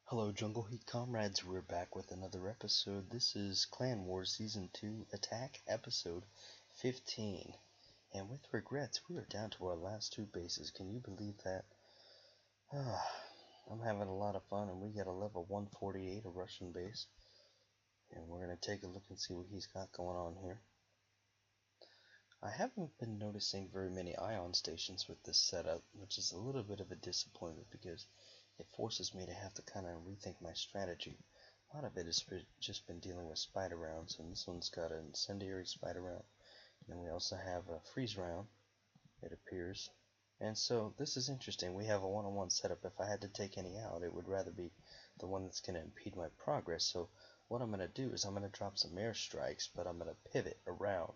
Hello, Jungle Heat comrades. We're back with another episode. This is Clan Wars Season 2 Attack Episode 15. And with regrets, we are down to our last two bases. Can you believe that? I'm having a lot of fun, and we got a level 148, a Russian base. And we're going to take a look and see what he's got going on here. I haven't been noticing very many ion stations with this setup, which is a little bit of a disappointment because it forces me to have to kind of rethink my strategy. A lot of it has just been dealing with spider rounds, and this one's got an incendiary spider round. And we also have a freeze round, it appears. And so this is interesting. We have a one-on-one setup. If I had to take any out, it would rather be the one that's going to impede my progress. So what I'm going to do is I'm going to drop some airstrikes, but I'm going to pivot around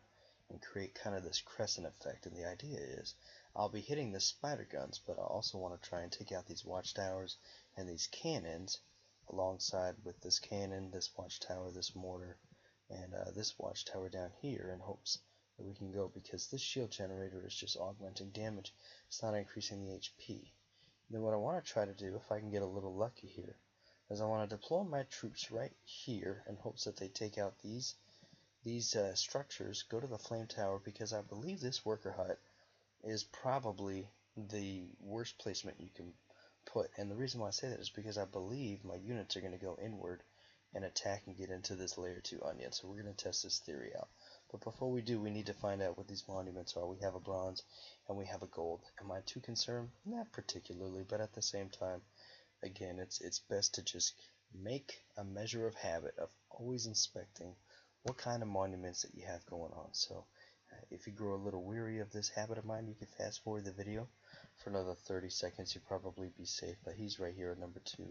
and create kind of this crescent effect. And the idea is I'll be hitting the spider guns, but I also want to try and take out these watchtowers and these cannons alongside with this cannon, this watchtower, this mortar, and this watchtower down here in hopes that we can go, because this shield generator is just augmenting damage. It's not increasing the HP. Then what I want to try to do, if I can get a little lucky here, is I want to deploy my troops right here in hopes that they take out these structures, go to the flame tower, because I believe this worker hut is probably the worst placement you can put. And the reason why I say that is because I believe my units are going to go inward and attack and get into this layer 2 onion. So we're going to test this theory out. But before we do, we need to find out what these monuments are. We have a bronze and we have a gold. Am I too concerned? Not particularly, but at the same time, again, it's best to just make a measure of habit of always inspecting what kind of monuments that you have going on. So if you grow a little weary of this habit of mine, you can fast forward the video for another 30 seconds. You'll probably be safe, but he's right here at number 2,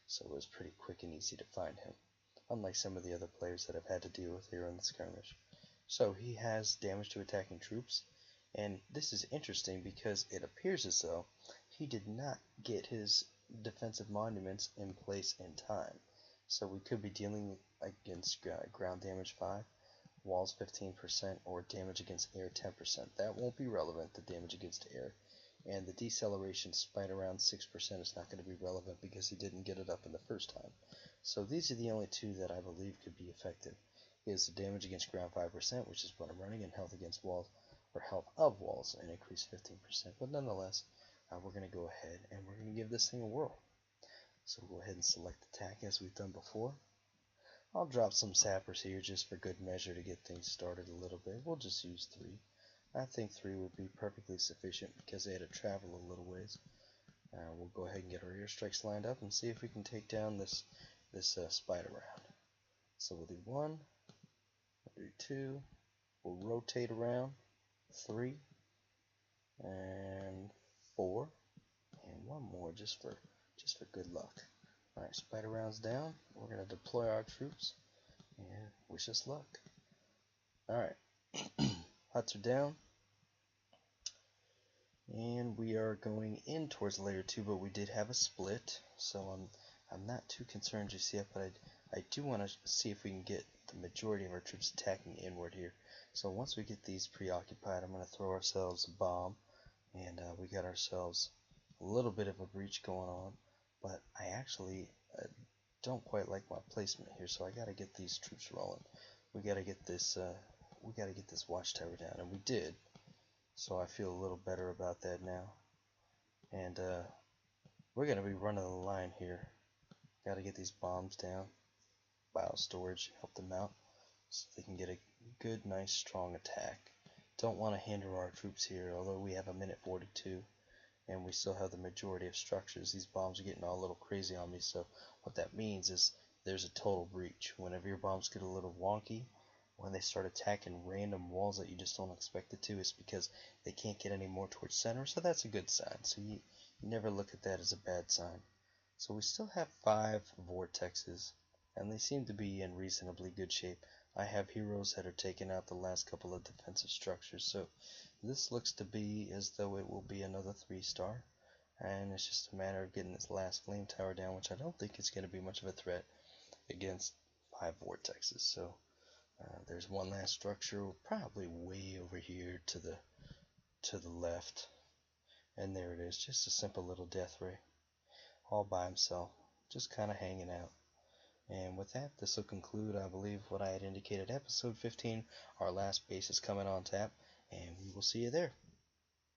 so it was pretty quick and easy to find him, unlike some of the other players that I've had to deal with here in the skirmish. So he has damage to attacking troops, and this is interesting because it appears as though he did not get his defensive monuments in place in time. So we could be dealing against ground damage 5, walls 15%, or damage against air 10%. That won't be relevant, the damage against air. And the deceleration spider around 6% is not going to be relevant because he didn't get it up in the first time. So these are the only two that I believe could be effective. Is the damage against ground 5%, which is what I'm running, and health against walls, or health of walls, and increase 15%. But nonetheless, we're going to go ahead and we're going to give this thing a whirl. So we'll go ahead and select attack as we've done before. I'll drop some sappers here just for good measure to get things started a little bit. We'll just use 3. I think 3 would be perfectly sufficient because they had to travel a little ways. We'll go ahead and get our airstrikes lined up and see if we can take down this spider round. So we'll do 1, we'll do 2, we'll rotate around, 3, and 4, and one more just for good luck. Alright, spider rounds down. We're going to deploy our troops and wish us luck. Alright, huts are down. And we are going in towards layer 2, but we did have a split, so I'm not too concerned just yet, but I do want to see if we can get the majority of our troops attacking inward here. So once we get these preoccupied, I'm going to throw ourselves a bomb, and we got ourselves a little bit of a breach going on, but I actually don't quite like my placement here, so I got to get these troops rolling. We got to get this watchtower down, and we did. So I feel a little better about that now. And we're going to be running the line here. Got to get these bombs down. Bio storage, help them out so they can get a good, nice, strong attack. Don't want to hinder our troops here, although we have a minute 42 and we still have the majority of structures. These bombs are getting all a little crazy on me, so what that means is there's a total breach. Whenever your bombs get a little wonky, when they start attacking random walls that you just don't expect it to, it's because they can't get any more towards center, so that's a good sign. So you never look at that as a bad sign. So we still have 5 vortexes, and they seem to be in reasonably good shape. I have heroes that are taking out the last couple of defensive structures, so this looks to be as though it will be another 3-star, and it's just a matter of getting this last flame tower down, which I don't think is going to be much of a threat against 5 vortexes. So there's one last structure, probably way over here to the left, and there it is, just a simple little death ray, all by himself. just kind of hanging out. And with that, this will conclude, I believe, what I had indicated, episode 15. Our last base is coming on tap, and we will see you there.